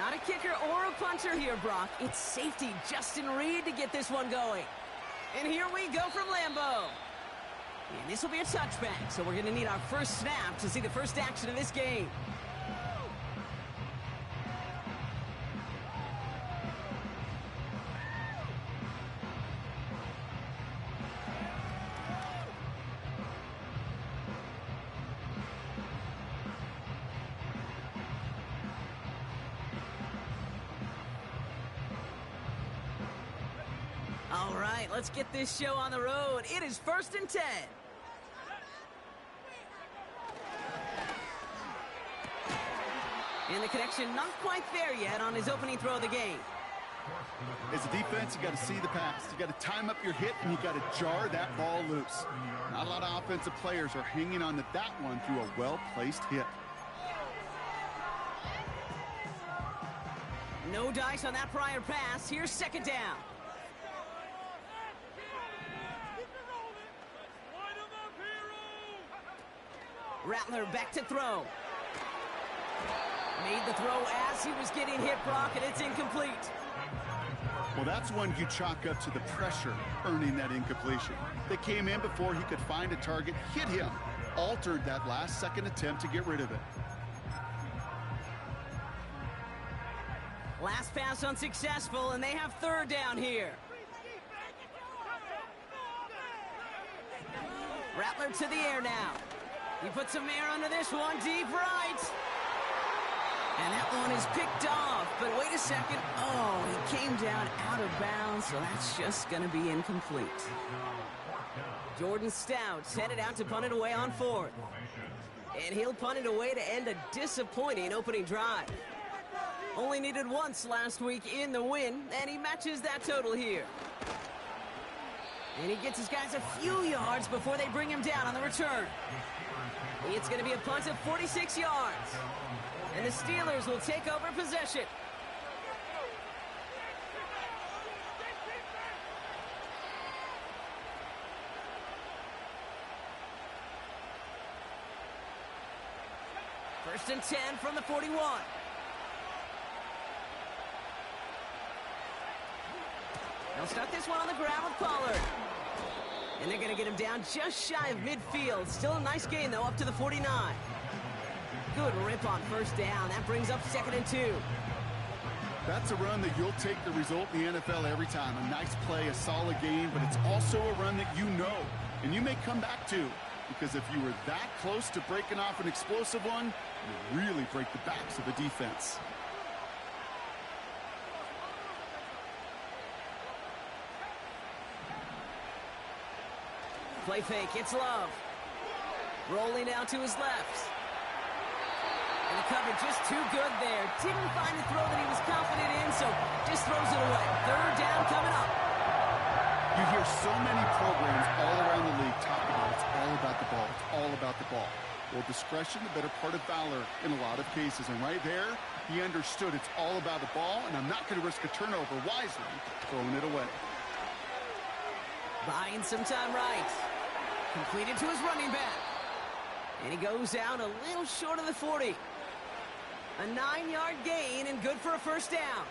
Not a kicker or a punter here, Brock. It's safety Justin Reed to get this one going. And here we go from Lambeau. And this will be a touchback, so we're going to need our first snap to see the first action of this game. All right, let's get this show on the road. It is 1st and 10. And the connection not quite there yet on his opening throw of the game. As a defense, you got to see the pass. You got to time up your hit, and you got to jar that ball loose. Not a lot of offensive players are hanging on to that one through a well-placed hit. No dice on that prior pass. Here's 2nd down. Rattler back to throw. Made the throw as he was getting hit, Brock, and it's incomplete. Well, that's one you chalk up to the pressure earning that incompletion. They came in before he could find a target, hit him, altered that last-second attempt to get rid of it. Last pass unsuccessful, and they have 3rd down here. Rattler to the air now. He puts some air under this one, deep right. And that one is picked off, but wait a second. Oh, he came down out of bounds, so that's just going to be incomplete. Jordan Stout's headed out to punt it away on 4th. And he'll punt it away to end a disappointing opening drive. Only needed once last week in the win, and he matches that total here. And he gets his guys a few yards before they bring him down on the return. It's going to be a punt of 46 yards. And the Steelers will take over possession. First and 10 from the 41. They'll start this one on the ground with Pollard. And they're going to get him down just shy of midfield. Still a nice gain, though, up to the 49. Good rip on 1st down. That brings up 2nd and 2. That's a run that you'll take the result in the NFL every time. A nice play, a solid game, but it's also a run that you know, and you may come back to. Because if you were that close to breaking off an explosive one, you really break the backs of the defense. Play fake, it's Love. Rolling down to his left. And the cover just too good there. Didn't find a throw that he was confident in, so just throws it away. 3rd down coming up. You hear so many programs all around the league talk about it's all about the ball. It's all about the ball. Well, discretion, the better part of valor in a lot of cases. And right there, he understood it's all about the ball, and I'm not going to risk a turnover wisely, throwing it away. Buying some time right. Completed to his running back. And he goes out a little short of the 40. A 9-yard gain and good for a 1st down.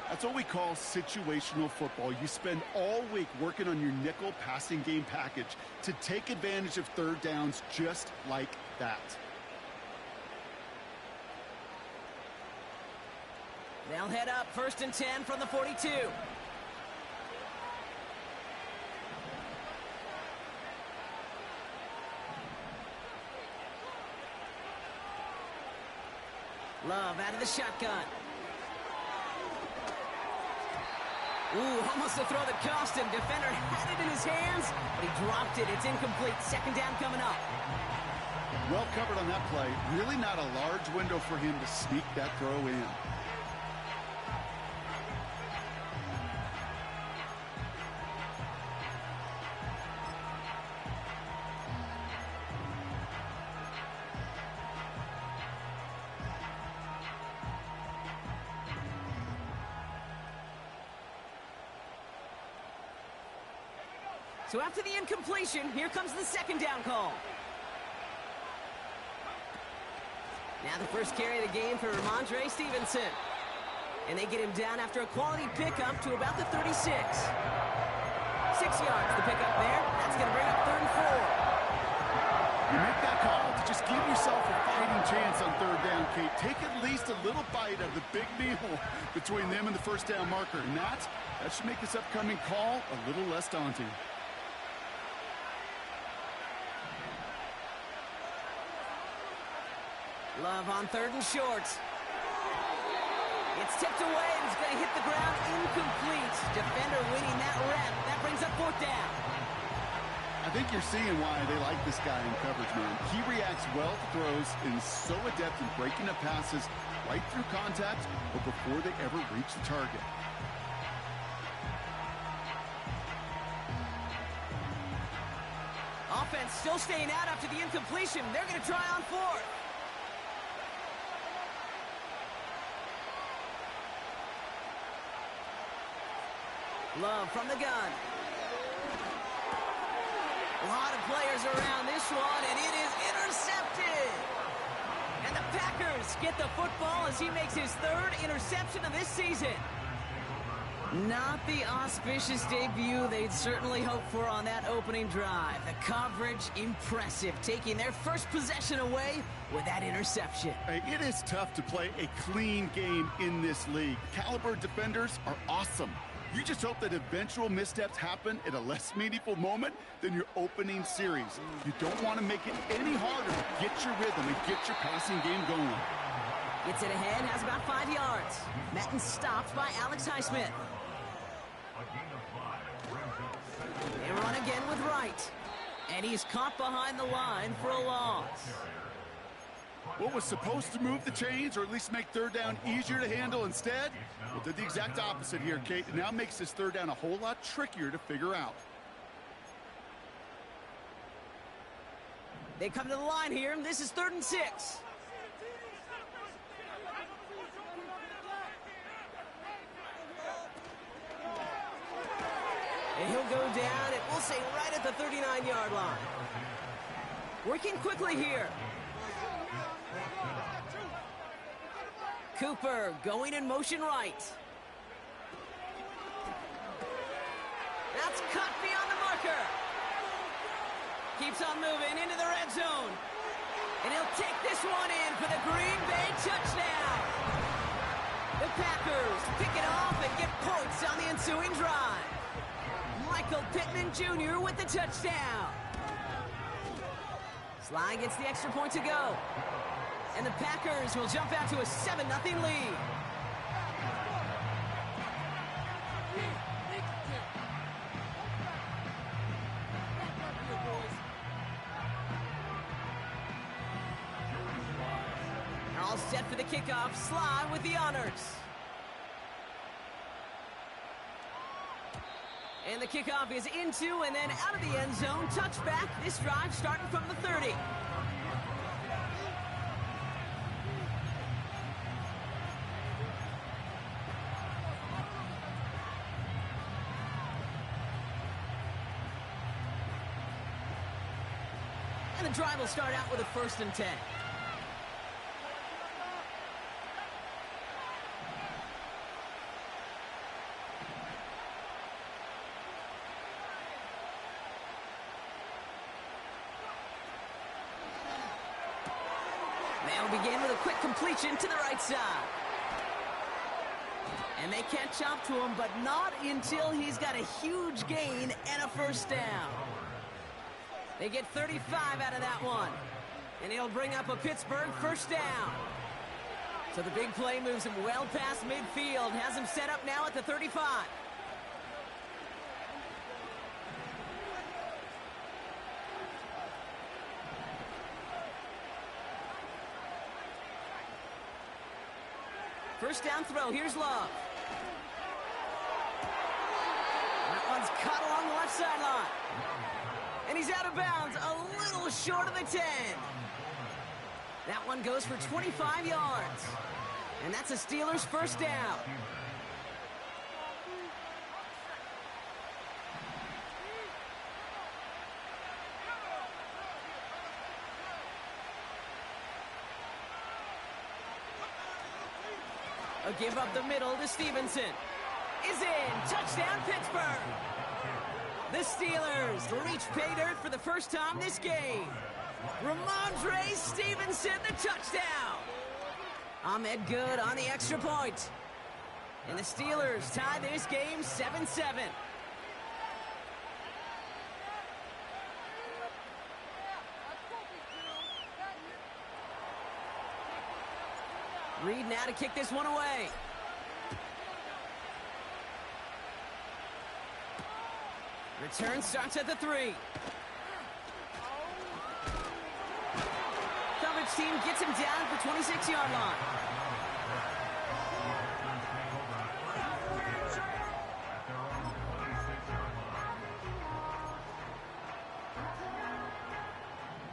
That's what we call situational football. You spend all week working on your nickel passing game package to take advantage of 3rd downs just like that. They'll head up 1st and 10 from the 42. Love out of the shotgun. Ooh, almost a throw that cost him. Defender had it in his hands, but he dropped it. It's incomplete. 2nd down coming up. Well covered on that play. Really not a large window for him to sneak that throw in. So after the incompletion, here comes the 2nd down call. Now the first carry of the game for Ramondre Stevenson. And they get him down after a quality pickup to about the 36. 6 yards, the pickup there. That's going to bring up 3rd and 4. You make that call to just give yourself a fighting chance on 3rd down, Kate. Take at least a little bite of the big meal between them and the 1st down marker. And that should make this upcoming call a little less daunting. Love on 3rd and short. It's tipped away and it's going to hit the ground incomplete. Defender winning that rep. That brings up 4th down. I think you're seeing why they like this guy in coverage, man. He reacts well to throws and is so adept in breaking up passes right through contact or before they ever reach the target. Offense still staying out after the incompletion. They're going to try on 4th. Love from the gun. A lot of players around this one, and it is intercepted. And the Packers get the football as he makes his 3rd interception of this season. Not the auspicious debut they'd certainly hoped for on that opening drive. The coverage, impressive, taking their first possession away with that interception. Hey, it is tough to play a clean game in this league. Caliber defenders are awesome. You just hope that eventual missteps happen at a less meaningful moment than your opening series. You don't want to make it any harder to get your rhythm and get your passing game going. Gets it ahead, has about 5 yards. Matten stopped by Alex Highsmith. They run again with Wright. And he's caught behind the line for a loss. What was supposed to move the chains or at least make 3rd down easier to handle instead? Well, did the exact opposite here, Kate. It now makes this 3rd down a whole lot trickier to figure out. They come to the line here. This is 3rd and 6. And he'll go down, and we'll say right at the 39-yard line. Working quickly here. Cooper going in motion right. That's cut beyond the marker. Keeps on moving into the red zone. And he'll take this one in for the Green Bay touchdown. The Packers pick it off and get points on the ensuing drive. Michael Pittman Jr. with the touchdown. Sly gets the extra point to go. And the Packers will jump out to a 7-0 lead. They're all set for the kickoff. Sly with the honors. And the kickoff is into and then out of the end zone. Touchback. This drive starting from the 30. And the drive will start out with a 1st and 10. They'll begin with a quick completion to the right side. And they catch up to him, but not until he's got a huge gain and a 1st down. They get 35 out of that one. And he'll bring up a Pittsburgh 1st down. So the big play moves him well past midfield. Has him set up now at the 35. First down throw. Here's Love. That one's cut along the left sideline. And he's out of bounds, a little short of the 10. That one goes for 25 yards. And that's a Steelers 1st down. A give up the middle to Stevenson. Is in. Touchdown, Pittsburgh. The Steelers reach pay dirt for the first time this game. Ramondre Stevenson, the touchdown. Ahmed Good on the extra point. And the Steelers tie this game 7-7. Reed now to kick this one away. Return starts at the 3. Coverage team gets him down at the 26-yard line.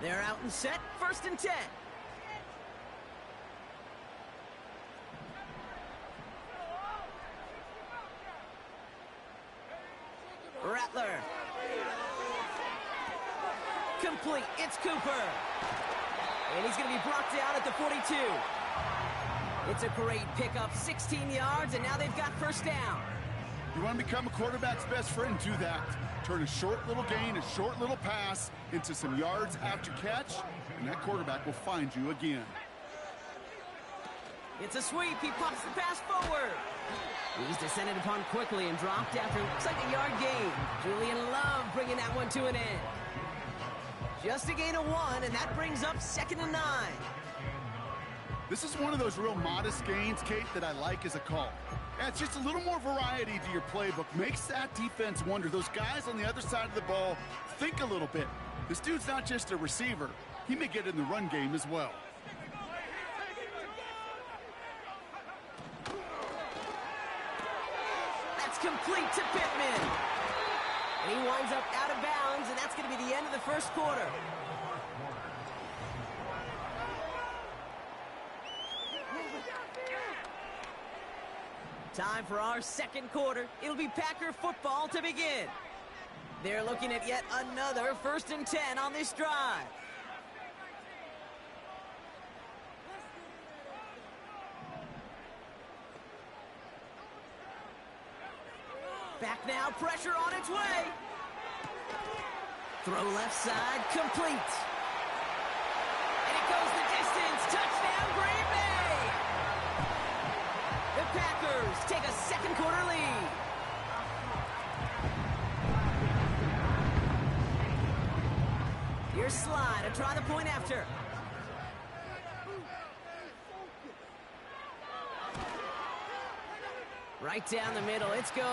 They're out and set, 1st and 10. Rattler. Complete. It's Cooper. And he's going to be brought down at the 42. It's a great pickup, 16 yards, and now they've got 1st down. You want to become a quarterback's best friend, do that. Turn a short little gain, a short little pass into some yards after catch, and that quarterback will find you again. It's a sweep. He pops the pass forward. He's descended upon quickly and dropped after looks like a yard gain. Julian Love bringing that one to an end. Just a gain of 1, and that brings up 2nd and 9. This is one of those real modest gains, Kate, that I like as a call. Yeah, it's just a little more variety to your playbook. Makes that defense wonder. Those guys on the other side of the ball think a little bit. This dude's not just a receiver. He may get in the run game as well. That's complete to Pittman. And he winds up out of bounds, and that's going to be the end of the 1st quarter. Time for our 2nd quarter. It'll be Packer football to begin. They're looking at yet another 1st and 10 on this drive. Back now, pressure on its way. Throw left side, complete. And it goes the distance. Touchdown, Green Bay. The Packers take a 2nd quarter lead. Here's Slide to try the point after. Right down the middle, it's good.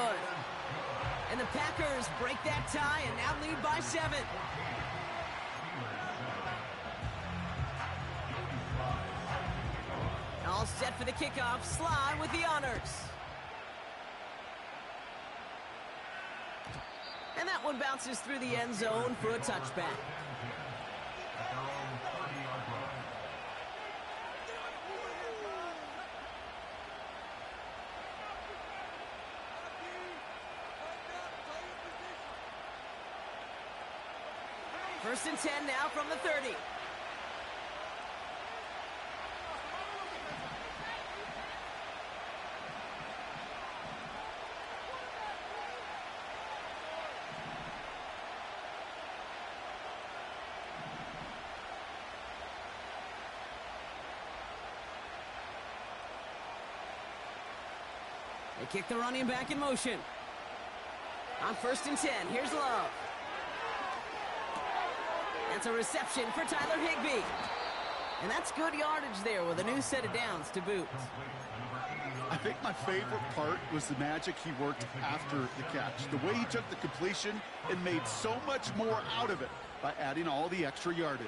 And the Packers break that tie and now lead by 7. All set for the kickoff. Slide with the honors. And that one bounces through the end zone for a touchback. First and 10 now from the 30. They kick the running back in motion. On 1st and 10, here's Love. That's a reception for Tyler Higbee. And that's good yardage there with a new set of downs to boot. I think my favorite part was the magic he worked after the catch. The way he took the completion and made so much more out of it by adding all the extra yardage.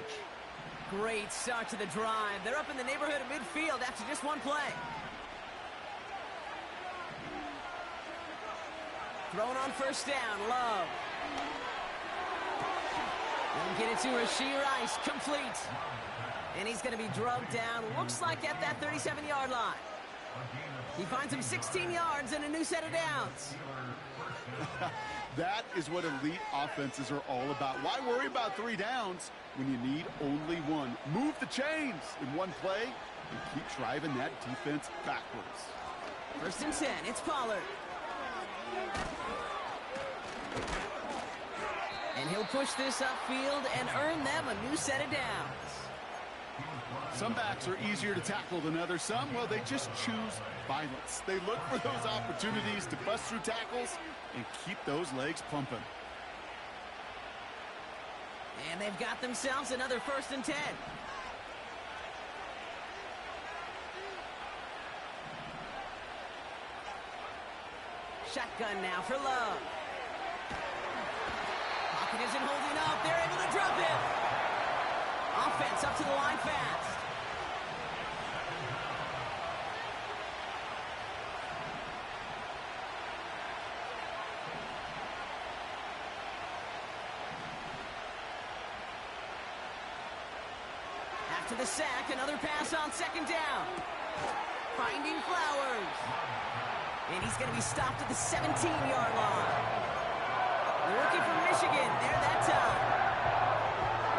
Great start to the drive. They're up in the neighborhood of midfield after just one play. Thrown on 1st down, Love. And get it to Rashee Rice, complete. And he's going to be drugged down, looks like at that 37-yard line. He finds him 16 yards and a new set of downs. That is what elite offenses are all about. Why worry about 3 downs when you need only 1? Move the chains in one play and keep driving that defense backwards. First and 10, it's Pollard. And he'll push this upfield and earn them a new set of downs. Some backs are easier to tackle than others. Some, well, they just choose violence. They look for those opportunities to bust through tackles and keep those legs pumping. And they've got themselves another first and 10. Shotgun now for Love. Pocket isn't holding up. They're able to drop it. Offense up to the line fast. After the sack, another pass on second down. Finding Flowers. And he's going to be stopped at the 17-yard line. The rookie from Michigan, there that time.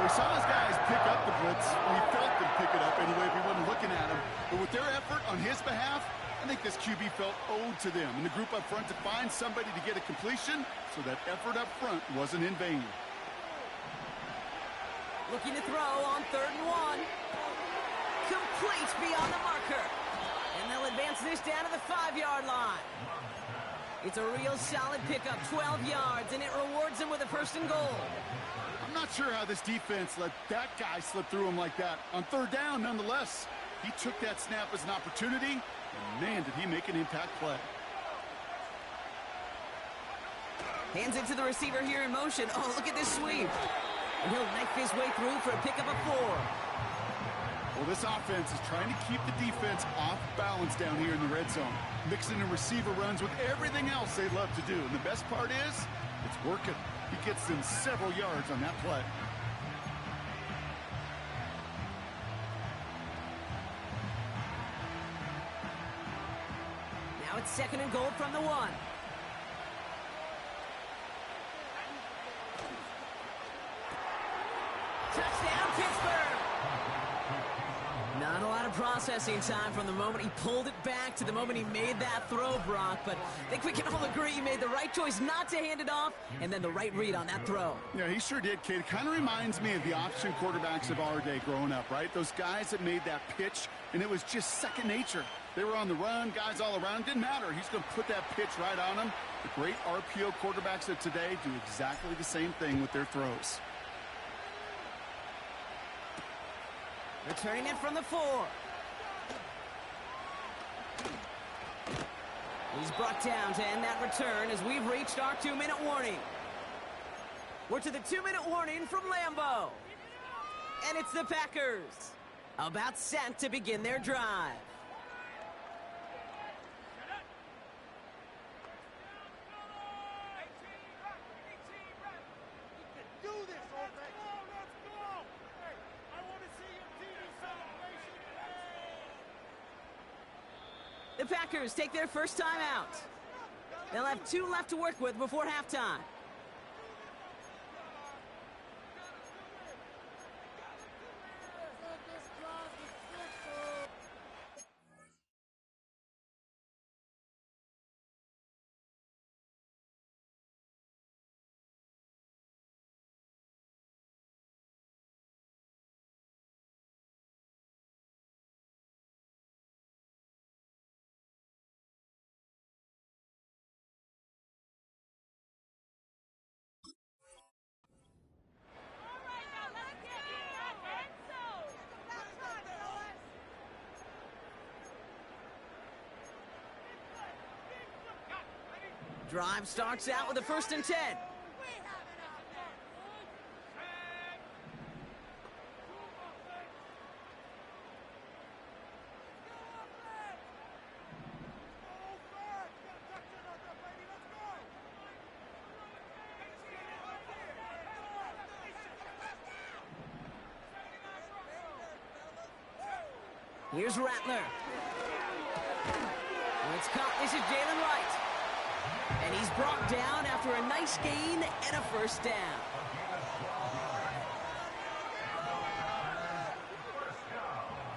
We saw his guys pick up the blitz. We felt them pick it up anyway if we wasn't looking at him. But with their effort on his behalf, I think this QB felt owed to them. And the group up front to find somebody to get a completion, so that effort up front wasn't in vain. Looking to throw on 3rd and 1. Complete beyond the marker. And they'll advance this down to the 5-yard line. It's a real solid pickup, 12 yards, and it rewards them with a first and goal. I'm not sure how this defense let that guy slip through him like that. On 3rd down, nonetheless, he took that snap as an opportunity, and man, did he make an impact play. Hands it to the receiver here in motion. Oh, look at this sweep. And he'll knife his way through for a pickup of 4. Well, this offense is trying to keep the defense off balance down here in the red zone, mixing in receiver runs with everything else they love to do. And the best part is, it's working. He gets them several yards on that play. Now it's 2nd and goal from the 1. Touchdown, Pittsburgh! Not a lot of processing time from the moment he pulled it back to the moment he made that throw, Brock. But I think we can all agree he made the right choice not to hand it off, and then the right read on that throw. Yeah, he sure did, Kate. It kind of reminds me of the option quarterbacks of our day growing up, right? Those guys that made that pitch, and it was just second nature. They were on the run, guys all around. Didn't matter. He's going to put that pitch right on them. The great RPO quarterbacks of today do exactly the same thing with their throws. Returning it from the 4. He's brought down to end that return as we've reached our 2-minute warning. We're to the 2-minute warning from Lambeau. And it's the Packers, about set to begin their drive. The Packers take their first time out. They'll have 2 left to work with before halftime. Drive starts out with a 1st and 10. Here's Rattler. And it's caught. This is Jalen Wright. And he's brought down after a nice gain and a first down.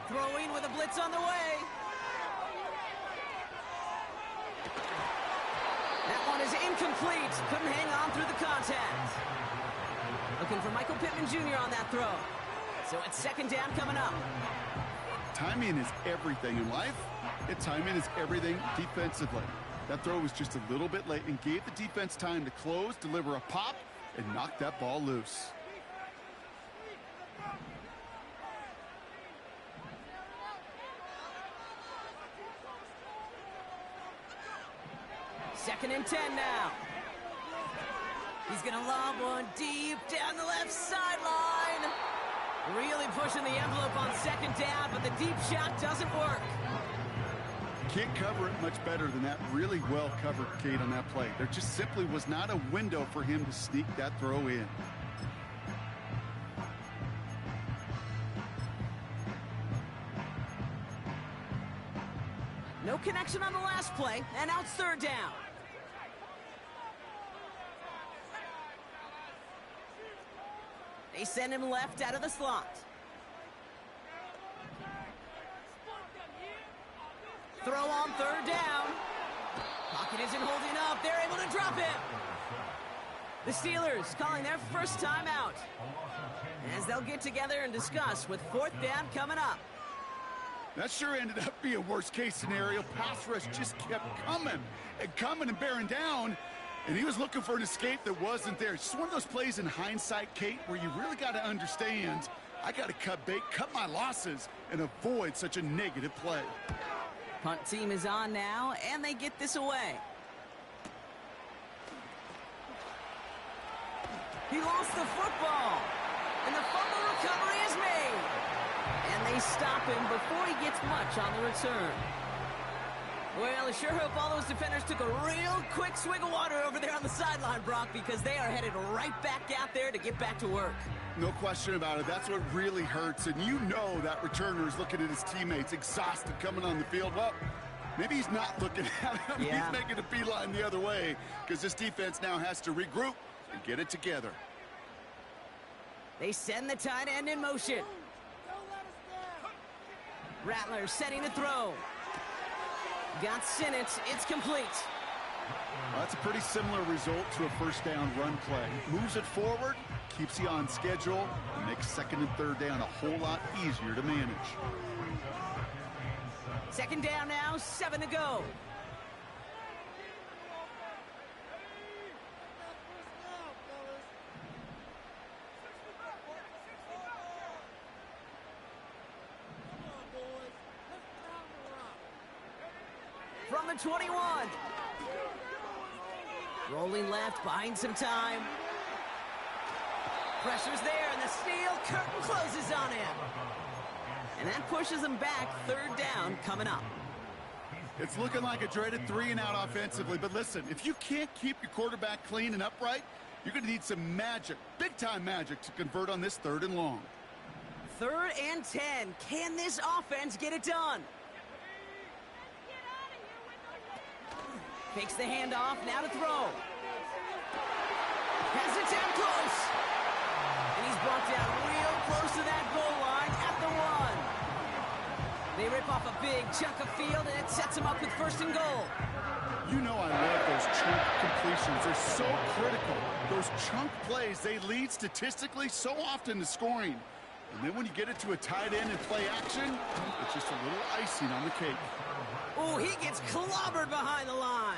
Throwing with a blitz on the way. incomplete. Couldn't hang on through the contact. Looking for Michael Pittman Jr. on that throw. So it's second down coming up. Timing is everything in life, and timing is everything defensively. That throw was just a little bit late and gave the defense time to close, deliver a pop, and knock that ball loose. Second and 10 now. He's going to lob one deep down the left sideline. Really pushing the envelope on second down, but the deep shot doesn't work. Can't cover it much better than that. Really well covered, Kate, on that play. There just simply was not a window for him to sneak that throw in. No connection on the last play, and now it's third down. They send him left out of the slot. Throw on third down. Pocket isn't holding up. They're able to drop him. The Steelers calling their first time out, as they'll get together and discuss with fourth down coming up. That sure ended up being a worst-case scenario. Pass rush just kept coming and bearing down, and he was looking for an escape that wasn't there. It's just one of those plays in hindsight, Kate, where you really got to understand, I got to cut bait, cut my losses, and avoid such a negative play. Punt team is on now, and they get this away. He lost the football, and the fumble recovery is made. And they stop him before he gets much on the return. Well, I sure hope all those defenders took a real quick swig of water over there on the sideline, Brock, because they are headed right back out there to get back to work. No question about it. That's what really hurts. And you know that returner is looking at his teammates, exhausted, coming on the field. Well, maybe he's not looking at him. Yeah. He's making a beeline the other way because this defense now has to regroup and get it together. They send the tight end in motion. Rattler setting to throw. Got Sinnott. It's complete. Well, that's a pretty similar result to a first down run play. Moves it forward, keeps you on schedule, and makes second and third down a whole lot easier to manage. Second down now, 7 to go. From the 21. Rolling left, buying some time. Pressure's there, and the steel curtain closes on him. And that pushes him back. Third down coming up. It's looking like a dreaded 3-and-out offensively, but listen, if you can't keep your quarterback clean and upright, you're going to need some magic, big-time magic, to convert on this third and long. Third and 10. Can this offense get it done? Takes the handoff, now to throw. Has it down close. And he's brought down real close to that goal line at the 1. They rip off a big chunk of field, and it sets him up with first and goal. You know I love those chunk completions. They're so critical. Those chunk plays, they lead statistically so often to scoring. And then when you get it to a tight end and play action, it's just a little icing on the cake. Oh, he gets clobbered behind the line.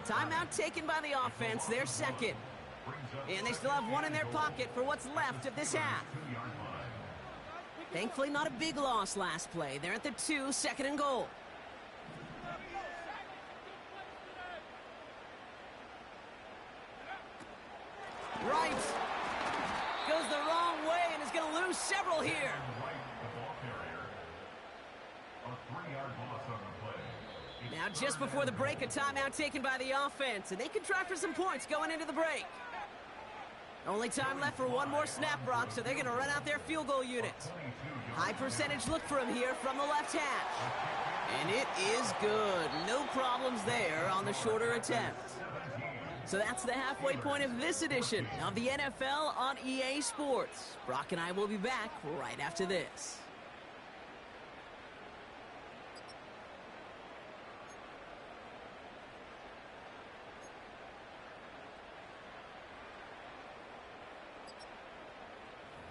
Timeout taken by the offense, their second. And they still have one in their pocket for what's left of this half. Thankfully, not a big loss last play. They're at the 2, second and goal. Right. Goes the wrong way and is going to lose several here. Now, just before the break, a timeout taken by the offense, and they can try for some points going into the break. Only time left for one more snap, Brock, so they're going to run out their field goal unit. High percentage look for him here from the left hash. And it is good. No problems there on the shorter attempt. So that's the halfway point of this edition of the NFL on EA Sports. Brock and I will be back right after this.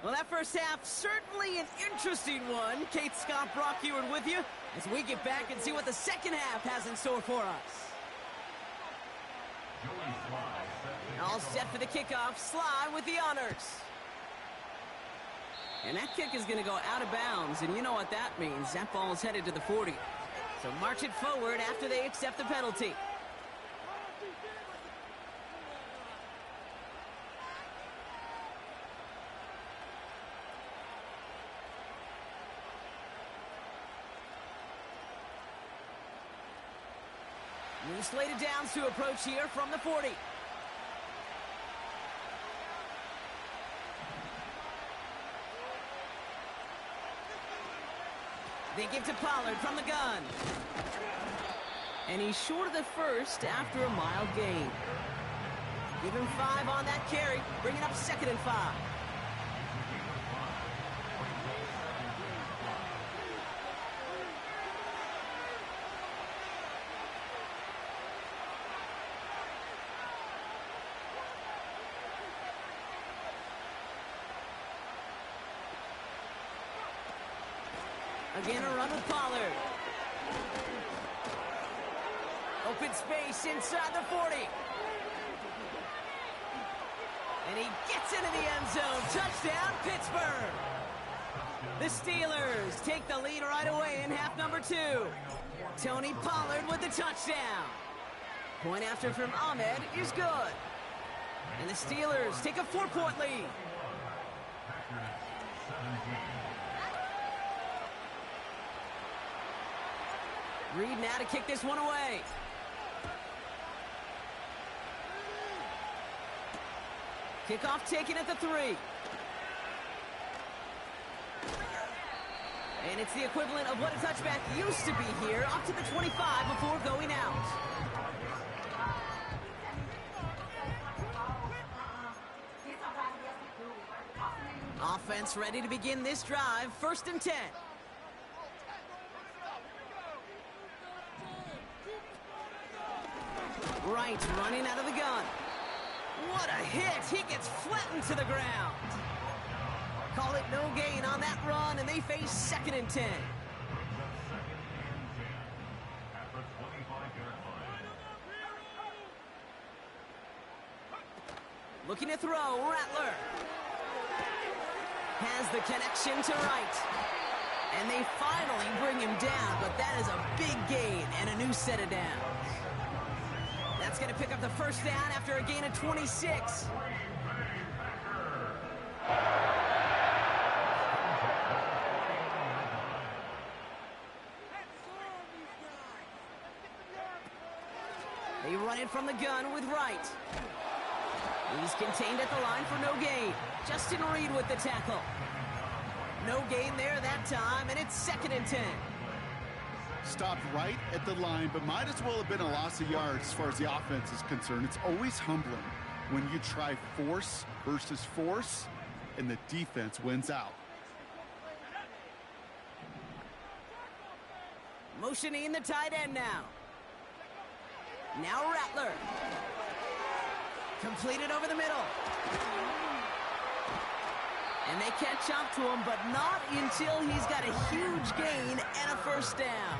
Well, that first half, certainly an interesting one. Kate, Scott, Brock Ewart with you as we get back and see what the second half has in store for us. All set for the kickoff. Sly with the honors. And that kick is going to go out of bounds, and you know what that means. That ball is headed to the 40. So march it forward after they accept the penalty. New slated downs to approach here from the 40. They give to Pollard from the gun. And he's short of the first after a mild gain. Give him 5 on that carry, bringing up 2nd and 5. Again, a run with Pollard. Open space inside the 40. And he gets into the end zone. Touchdown, Pittsburgh. The Steelers take the lead right away in half number 2. Tony Pollard with the touchdown. Point after from Ahmed is good. And the Steelers take a 4-point lead. Reed now to kick this one away. Kickoff taken at the 3. And it's the equivalent of what a touchback used to be here, up to the 25 before going out. Offense ready to begin this drive, 1st and 10. Wright running out of the gun. What a hit! He gets flattened to the ground. Call it no gain on that run, and they face 2nd and 10. Looking to throw, Rattler. Has the connection to Wright. And they finally bring him down, but that is a big gain and a new set of downs. That's going to pick up the 1st down after a gain of 26. They run it from the gun with Wright. He's contained at the line for no gain. Justin Reed with the tackle. No gain there that time, and it's 2nd and 10. Stopped right at the line, but might as well have been a loss of yards as far as the offense is concerned. It's always humbling when you try force versus force, and the defense wins out. Motioning the tight end now. Now Rattler. Completed over the middle. And they catch up to him, but not until he's got a huge gain and a 1st down.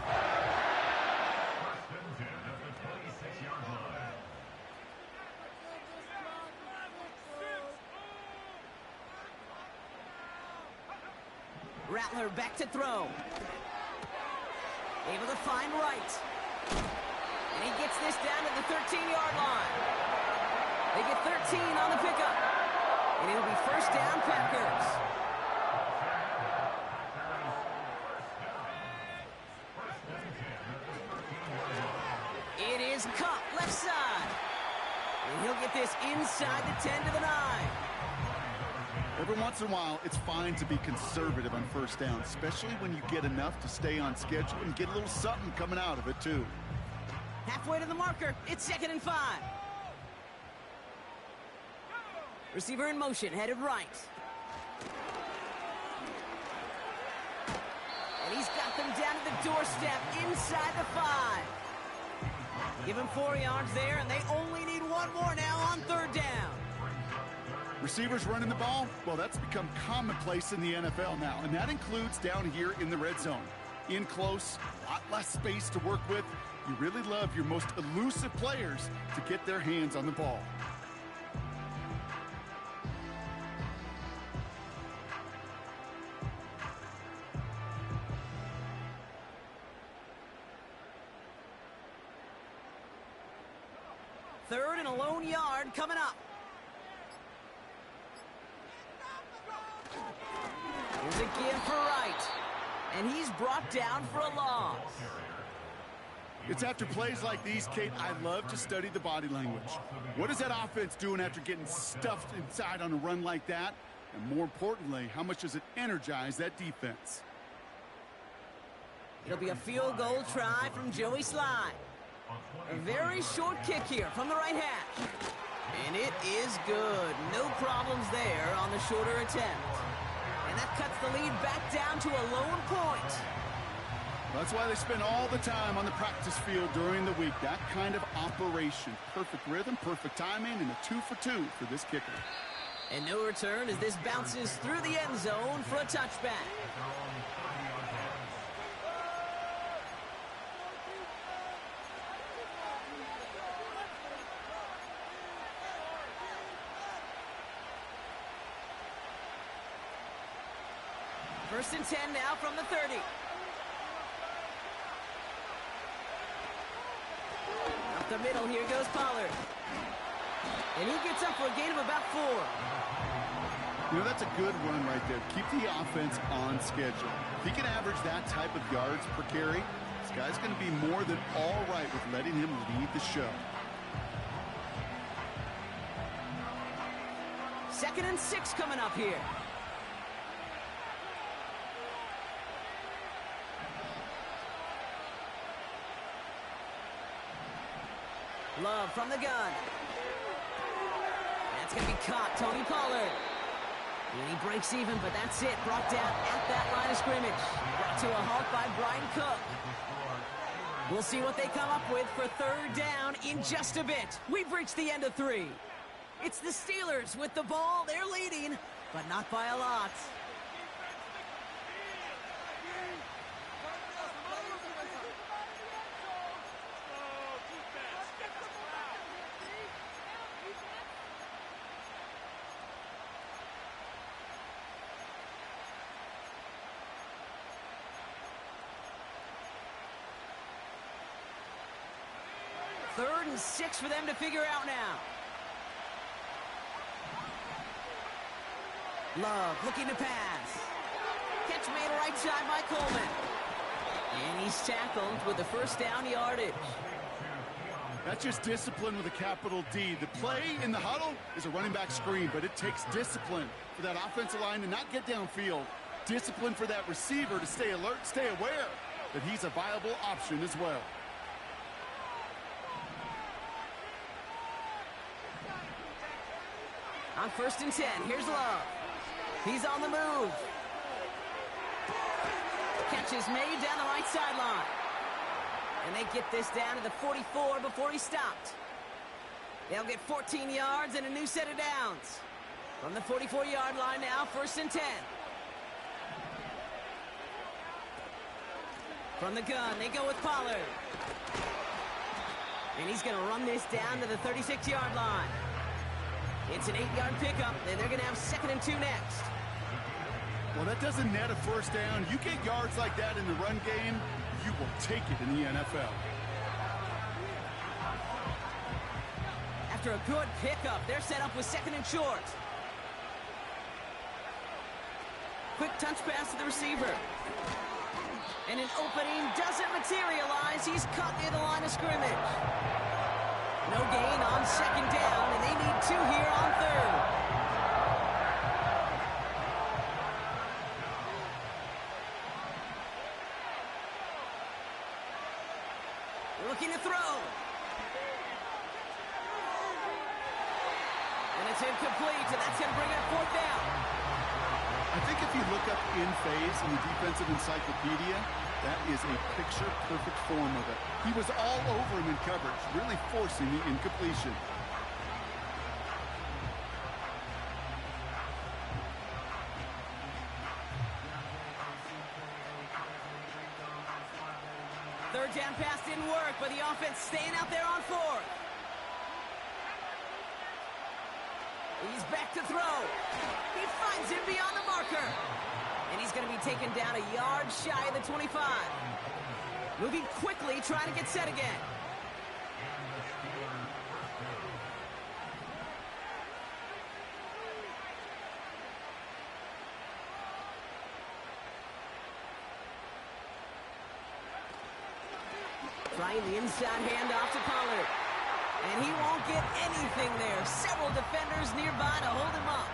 Rattler back to throw. Able to find Wright. And he gets this down to the 13-yard line. They get 13 on the pickup. And it'll be 1st down, Packers. It is caught left side. And he'll get this inside the 10 to the 9. Every once in a while, it's fine to be conservative on 1st down, especially when you get enough to stay on schedule and get a little something coming out of it, too. Halfway to the marker, it's 2nd and 5. Receiver in motion, headed right. And he's got them down to the doorstep inside the 5. Give him 4 yards there, and they only need 1 more now on 3rd down. Receivers running the ball, well, that's become commonplace in the NFL now, and that includes down here in the red zone. In close, a lot less space to work with. You really love your most elusive players to get their hands on the ball. Third and a lone yard coming up. Here's a give for Wright. And he's brought down for a loss. It's after plays like these, Kate, I love to study the body language. What is that offense doing after getting stuffed inside on a run like that? And more importantly, how much does it energize that defense? It'll be a field goal try from Joey Sly. A very short kick here from the right hash. And it is good. No problems there on the shorter attempt. And that cuts the lead back down to a lone point. That's why they spend all the time on the practice field during the week. That kind of operation. Perfect rhythm, perfect timing, and a 2-for-2 for this kicker. And no return as this bounces through the end zone for a touchback. First and 10 now from the 30. Up the middle, here goes Pollard. And he gets up for a gain of about 4. You know, that's a good run right there. Keep the offense on schedule. If he can average that type of yards per carry, this guy's going to be more than all right with letting him lead the show. Second and 6 coming up here. Love from the gun. That's going to be caught. Tony Pollard. And he breaks even, but that's it. Brought down at that line of scrimmage. Brought to a halt by Brian Cook. We'll see what they come up with for third down in just a bit. We've reached the end of 3. It's the Steelers with the ball. They're leading, but not by a lot. Third and 6 for them to figure out now. Love looking to pass. Catch made right side by Coleman. And he's tackled with the first down yardage. That's just discipline with a capital D. The play in the huddle is a running back screen, but it takes discipline for that offensive line to not get downfield. Discipline for that receiver to stay alert, stay aware that he's a viable option as well. On first and 10, here's Love. He's on the move. Catch is made down the right sideline. And they get this down to the 44 before he stopped. They'll get 14 yards and a new set of downs. From the 44-yard line now, first and 10. From the gun, they go with Pollard. And he's going to run this down to the 36-yard line. It's an 8-yard pickup, and they're going to have second and 2 next. Well, that doesn't net a first down. You get yards like that in the run game, you will take it in the NFL. After a good pickup, they're set up with second and short. Quick touch pass to the receiver. And an opening doesn't materialize. He's cut near the line of scrimmage. No gain on second down, and they need 2 here on third. Looking to throw. And it's incomplete, and that's going to bring up fourth down. I think if you look up in phase in the defensive encyclopedia, that is a picture-perfect form of it. He was all over him in coverage, really forcing the incompletion. defense staying out there on fourth. He's back to throw. He finds him beyond the marker. And he's going to be taken down a yard shy of the 25. Moving quickly, trying to get set again. Trying the inside handoff to Pollard. And he won't get anything there. Several defenders nearby to hold him up.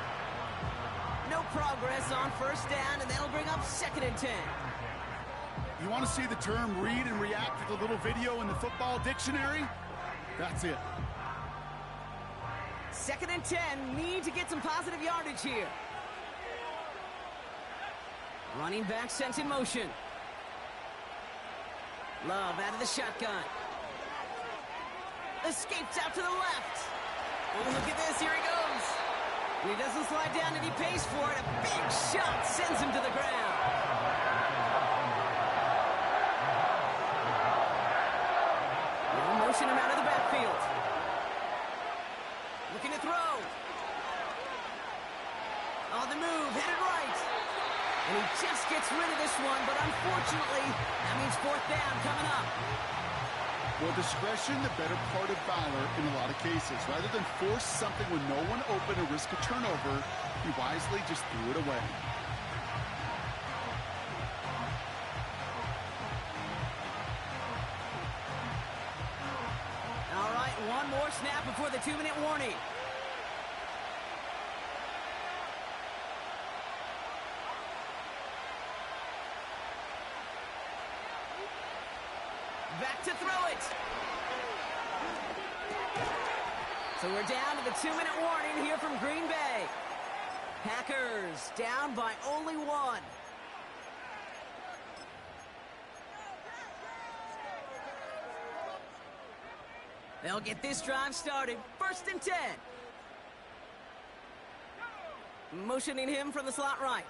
No progress on first down, and that'll bring up 2nd and 10. You want to see the term read and react with a little video in the football dictionary? That's it. 2nd and 10, need to get some positive yardage here. Running back sent in motion. Love out of the shotgun. Escapes out to the left. Oh, look at this. Here he goes. He doesn't slide down and he pays for it. A big shot sends him to the ground. They'll motion him out of the backfield. Looking to throw. On the move, headed right. And he just gets rid of this one, but unfortunately, that means 4th down coming up. Well, discretion, the better part of valor in a lot of cases. Rather than force something when no one open or risk a turnover, he wisely just threw it away. All right, one more snap before the 2-minute warning. Back to throw it. So we're down to the 2-minute warning here from Green Bay. Packers down by only 1. They'll get this drive started. 1st and 10. Motioning him from the slot right.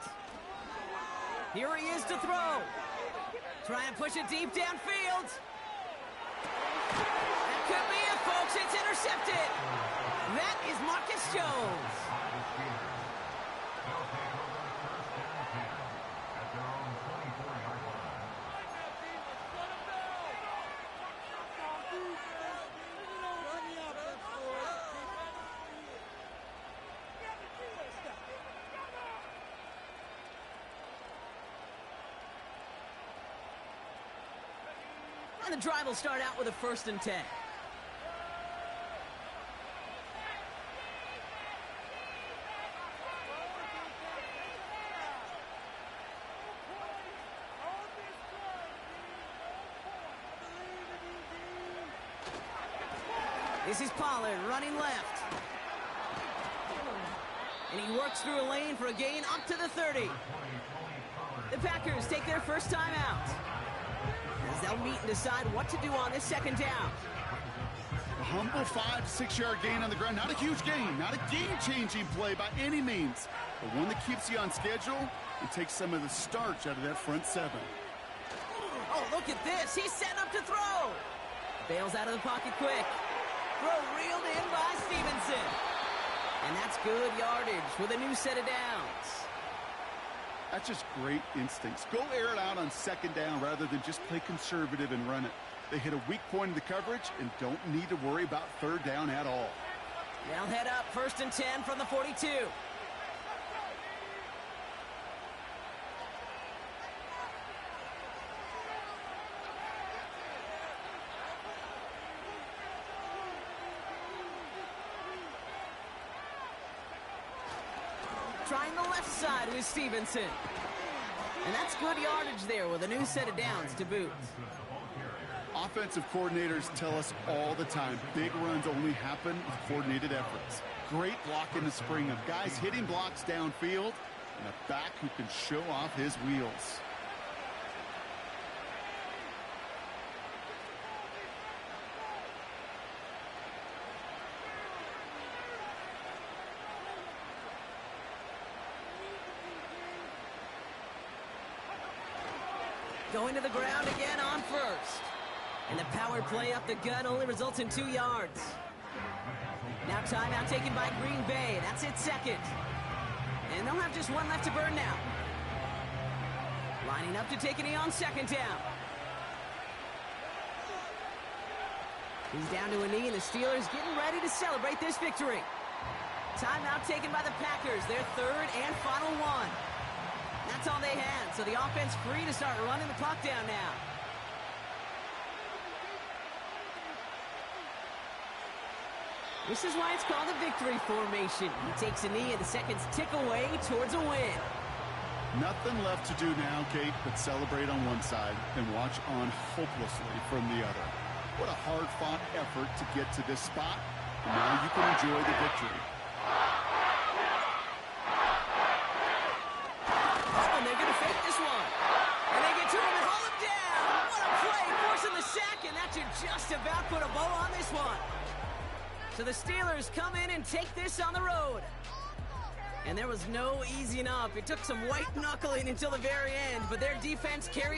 Here he is to throw. Trying to push it deep downfield. That could be it, folks. It's intercepted. That is Marcus Jones. And the drive will start out with a 1st and 10. This is Pollard running left. And he works through a lane for a gain up to the 30. The Packers take their first time out. As they'll meet and decide what to do on this 2nd down. A humble 5-6 yard gain on the ground. Not a huge gain, not a game-changing play by any means, but one that keeps you on schedule and takes some of the starch out of that front 7. Oh, look at this. He's setting up to throw. Bails out of the pocket quick. Throw reeled in by Stevenson. And that's good yardage with a new set of downs. That's just great instincts. Go air it out on 2nd down rather than just play conservative and run it. They hit a weak point in the coverage and don't need to worry about 3rd down at all. They'll head up 1st and 10 from the 42. Trying the left side with Stevenson. And that's good yardage there with a new set of downs to boot. Offensive coordinators tell us all the time, big runs only happen with coordinated efforts. Great block in the spring of guys hitting blocks downfield and a back who can show off his wheels. Going to the ground again on 1st. And the power play up the gut only results in 2 yards. Now timeout taken by Green Bay. That's its second. And they'll have just one left to burn now. Lining up to take a knee on second down. He's down to a knee, and the Steelers getting ready to celebrate this victory. Timeout taken by the Packers, their third and final one. That's all they had, so the offense free to start running the clock down now. This is why it's called a victory formation. He takes a knee, and the seconds tick away towards a win. Nothing left to do now, Kate, but celebrate on one side and watch on hopelessly from the other. What a hard-fought effort to get to this spot, and now you can enjoy the victory. Oh, and they're going to fake this one. And they get to him and haul him down. What a play, forcing the sack, and that should just about put a bow on this one. So the Steelers come in and take this on the road. And there was no easing up. It took some white knuckling until the very end, but their defense carried